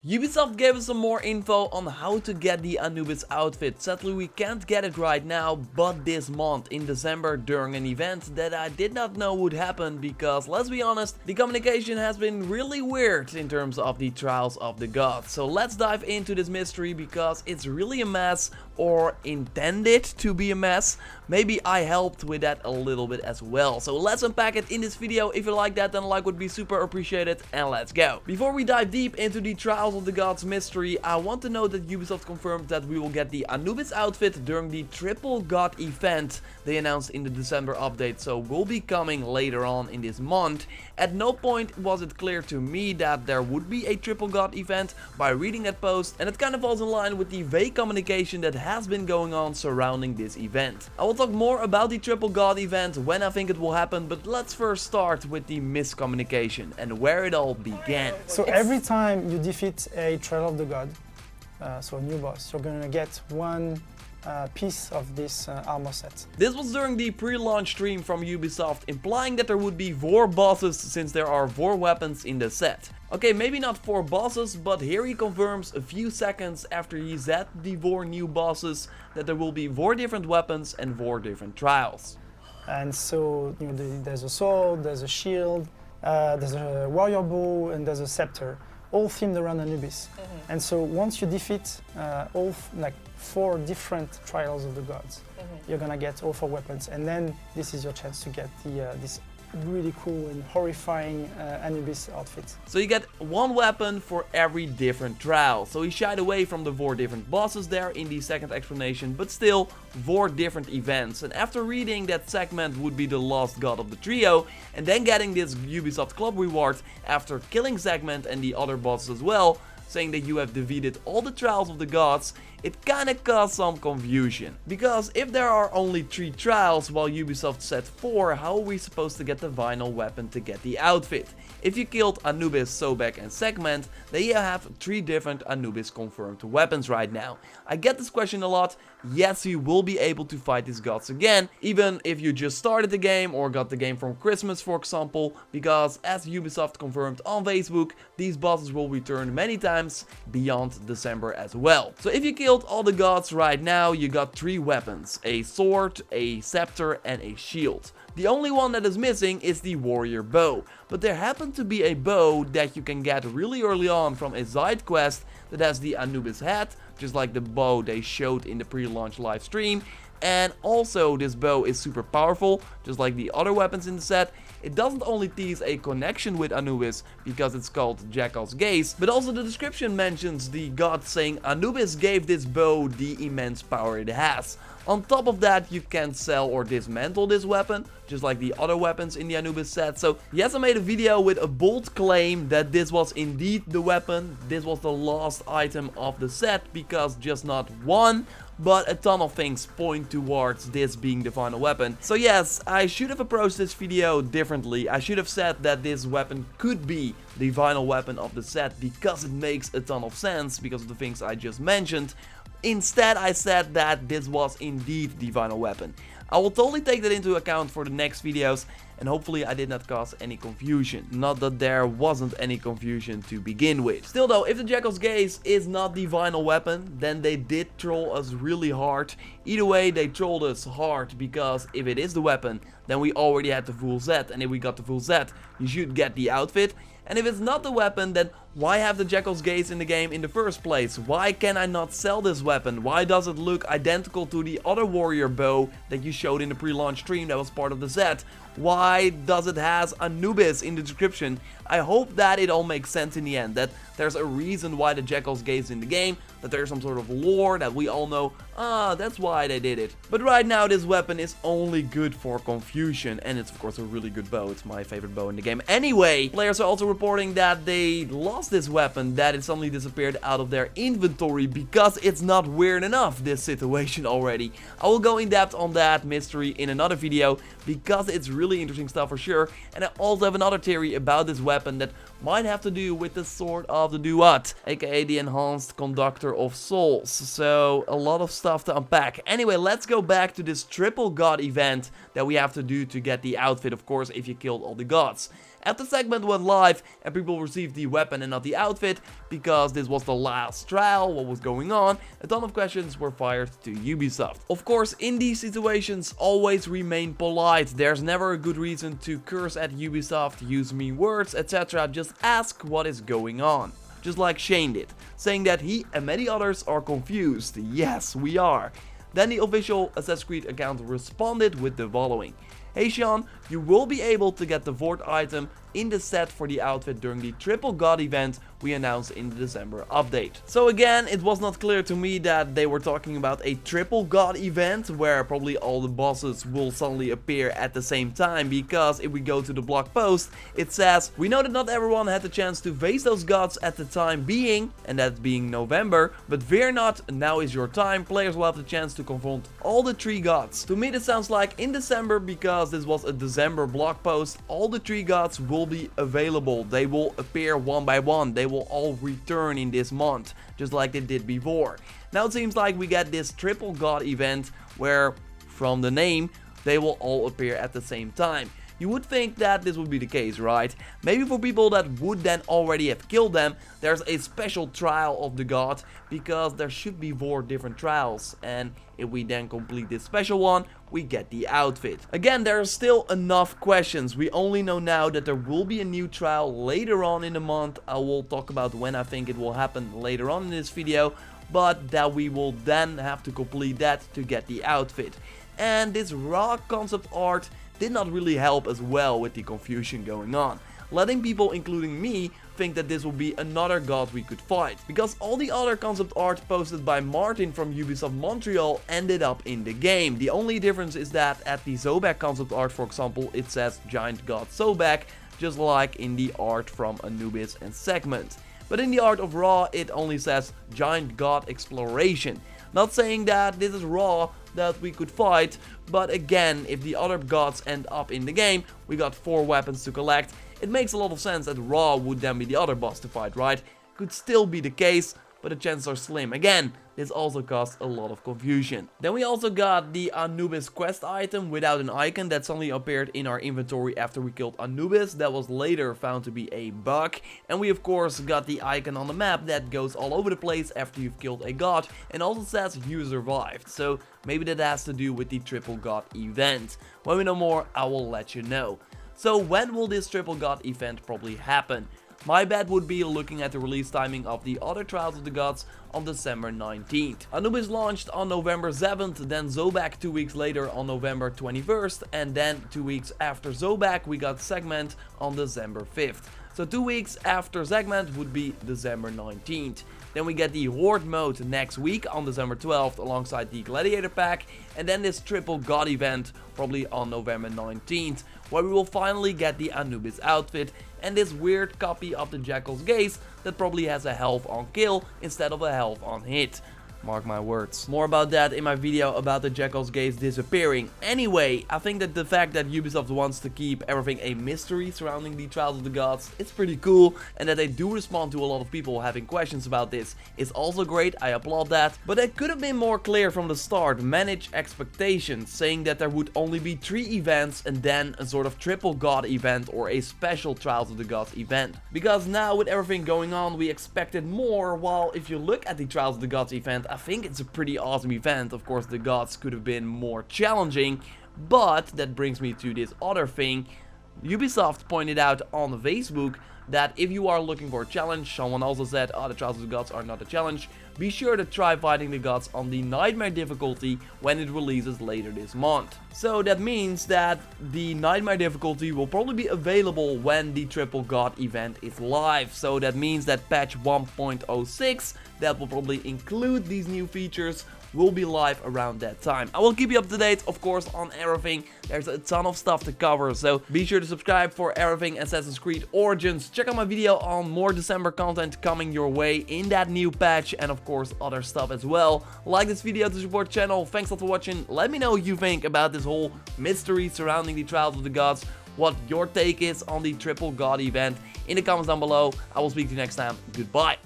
Ubisoft gave us some more info on how to get the Anubis outfit. Sadly, we can't get it right now, but this month in December during an event that I did not know would happen because, let's be honest, the communication has been really weird in terms of the Trials of the Gods. So let's dive into this mystery because it's really a mess, or intended to be a mess. Maybe I helped with that a little bit as well. So let's unpack it in this video. If you like that, then a like would be super appreciated, and let's go. Before we dive deep into the Trials of the Gods mystery, I want to note that Ubisoft confirmed that we will get the Anubis outfit during the Triple God event they announced in the December update, so will be coming later on in this month. At no point was it clear to me that there would be a Triple God event by reading that post, and it kind of falls in line with the vague communication that has been going on surrounding this event. I will talk more about the Triple God event when I think it will happen, but let's first start with the miscommunication and where it all began. So every time you defeat a Trial of the God, so a new boss, you're gonna get one piece of this armor set. This was during the pre-launch stream from Ubisoft, implying that there would be 4 bosses since there are 4 weapons in the set. Okay, maybe not 4 bosses, but here he confirms a few seconds after he said the 4 new bosses that there will be 4 different weapons and 4 different trials. And so there's a sword, there's a shield, there's a warrior bow, and there's a scepter, all themed around Anubis. And so once you defeat all 4 different Trials of the Gods, you're gonna get all 4 weapons, and then this is your chance to get this really cool and horrifying Anubis outfit. So you get 1 weapon for every different trial. So he shied away from the 4 different bosses there in the second explanation, but still 4 different events. And after reading that Segment would be the last god of the trio, and then getting this Ubisoft Club reward after killing Segment and the other bosses as well, saying that you have defeated all the Trials of the Gods, it kinda caused some confusion. Because if there are only 3 trials while Ubisoft said 4, how are we supposed to get the final weapon to get the outfit? If you killed Anubis, Sobek and Segment, then you have 3 different Anubis confirmed weapons right now. I get this question a lot. Yes, you will be able to fight these gods again, even if you just started the game or got the game from Christmas, for example, because as Ubisoft confirmed on Facebook, these bosses will return many times beyond December as well. So if you killed all the gods right now, you got 3 weapons, a sword, a scepter and a shield. The only one that is missing is the warrior bow, but there happened to be a bow that you can get really early on from a side quest that has the Anubis hat, just like the bow they showed in the pre-launch live stream. And also this bow is super powerful, just like the other weapons in the set. It doesn't only tease a connection with Anubis because it's called Jackal's Gaze, but also the description mentions the god saying Anubis gave this bow the immense power it has. On top of that, you can sell or dismantle this weapon, just like the other weapons in the Anubis set. So yes, I made a video with a bold claim that this was indeed the weapon. This was the last item of the set, because just not one, but a ton of things point towards this being the final weapon. So yes, I should have approached this video differently. I should have said that this weapon could be the final weapon of the set because it makes a ton of sense because of the things I just mentioned. Instead, I said that this was indeed the final weapon. I will totally take that into account for the next videos, and hopefully I did not cause any confusion. Not that there wasn't any confusion to begin with. Still though, if the Jackal's Gaze is not the final weapon, then they did troll us really hard. Either way, they trolled us hard, because if it is the weapon, then we already had the full set, and if we got the full set, you should get the outfit. And if it's not the weapon, then why have the Jackal's Gaze in the game in the first place? Why can I not sell this weapon? Why does it look identical to the other warrior bow that you showed in the pre-launch stream that was part of the set? Why does it has Anubis in the description? I hope that it all makes sense in the end, that there's a reason why the Jackal's Gaze is in the game, that there's some sort of lore that we all know, that's why they did it. But right now this weapon is only good for confusion, and it's of course a really good bow. It's my favorite bow in the game. Anyway, players are also reporting that they lost this weapon, that it suddenly disappeared out of their inventory because it's not weird enough, this situation already. I will go in depth on that mystery in another video because it's really interesting stuff for sure. And I also have another theory about this weapon that might have to do with the Sword of the Duat, aka the Enhanced Conductor of Souls. So a lot of stuff to unpack. Anyway, let's go back to this Triple God event that we have to do to get the outfit, of course, if you killed all the gods. After the segment went live and people received the weapon and not the outfit, because this was the last trial, what was going on, a ton of questions were fired to Ubisoft. Of course, in these situations, always remain polite. There's never a good reason to curse at Ubisoft, use mean words, etc. Just ask what is going on. Just like Shane did, saying that he and many others are confused. Yes, we are. Then the official Assassin's Creed account responded with the following. Hey Sean, you will be able to get the Vord item in the set for the outfit during the Triple God event we announced in the December update. So again, it was not clear to me that they were talking about a Triple God event where probably all the bosses will suddenly appear at the same time, because if we go to the blog post, it says, we know that not everyone had the chance to face those gods at the time being, and that being November, but fear not, now is your time, players will have the chance to confront all the 3 gods. To me this sounds like in December, because this was a December blog post, all the 3 gods will be available, they will appear one by one, they will all return in this month, just like they did before. Now it seems like we get this Triple God event where, from the name, they will all appear at the same time. You would think that this would be the case, right? Maybe for people that would then already have killed them, there's a special trial of the god, because there should be 4 different trials, and if we then complete this special one, we get the outfit. Again, there are still enough questions. We only know now that there will be a new trial later on in the month. I will talk about when I think it will happen later on in this video, but that we will then have to complete that to get the outfit. And this raw concept art did not really help as well with the confusion going on, letting people, including me, think that this will be another god we could fight, because all the other concept art posted by Martin from Ubisoft Montreal ended up in the game. The only difference is that at the Zobek concept art, for example, it says Giant God Zobek, just like in the art from Anubis and Segment. But in the art of Raw, it only says Giant God Exploration. Not saying that this is Raw that we could fight, but again, if the other gods end up in the game, we got 4 weapons to collect. It makes a lot of sense that Raw would then be the other boss to fight, right? Could still be the case, but the chances are slim. Again, this also caused a lot of confusion. Then we also got the Anubis quest item without an icon that suddenly appeared in our inventory after we killed Anubis. That was later found to be a bug. And we of course got the icon on the map that goes all over the place after you've killed a god and also says you survived. So maybe that has to do with the Triple God event. When we know more, I will let you know. So when will this Triple God event probably happen? My bet would be looking at the release timing of the other Trials of the Gods on December 19th. Anubis launched on November 7th, then Zobek 2 weeks later on November 21st, and then 2 weeks after Zobek we got Segment on December 5th. So 2 weeks after Segment would be December 19th. Then we get the Horde mode next week on December 12th alongside the Gladiator pack, and then this Triple God event probably on November 19th, where we will finally get the Anubis outfit and this weird copy of the Jackal's Gaze that probably has a health on kill instead of a health on hit. Mark my words. More about that in my video about the Jackal's Gaze disappearing. Anyway, I think that the fact that Ubisoft wants to keep everything a mystery surrounding the Trials of the Gods, it's pretty cool, and that they do respond to a lot of people having questions about this is also great. I applaud that. But it could have been more clear from the start, manage expectations, saying that there would only be 3 events and then a sort of Triple God event or a special Trials of the Gods event. Because now with everything going on, we expected more, while if you look at the Trials of the Gods event, I think it's a pretty awesome event. Of course, the gods could have been more challenging, but that brings me to this other thing. Ubisoft pointed out on Facebook that if you are looking for a challenge, someone also said, oh, the Trials of the Gods are not a challenge, be sure to try fighting the gods on the Nightmare difficulty when it releases later this month. So that means that the Nightmare difficulty will probably be available when the Triple God event is live. So that means that patch 1.06, that will probably include these new features, will be live around that time. I will keep you up to date, of course, on everything. There's a ton of stuff to cover, so be sure to subscribe for everything Assassin's Creed Origins. Check out my video on more December content coming your way in that new patch, and of course other stuff as well. Like this video to support the channel. Thanks a lot for watching. Let me know what you think about this whole mystery surrounding the Trials of the Gods, what your take is on the Triple God event in the comments down below. I will speak to you next time. Goodbye.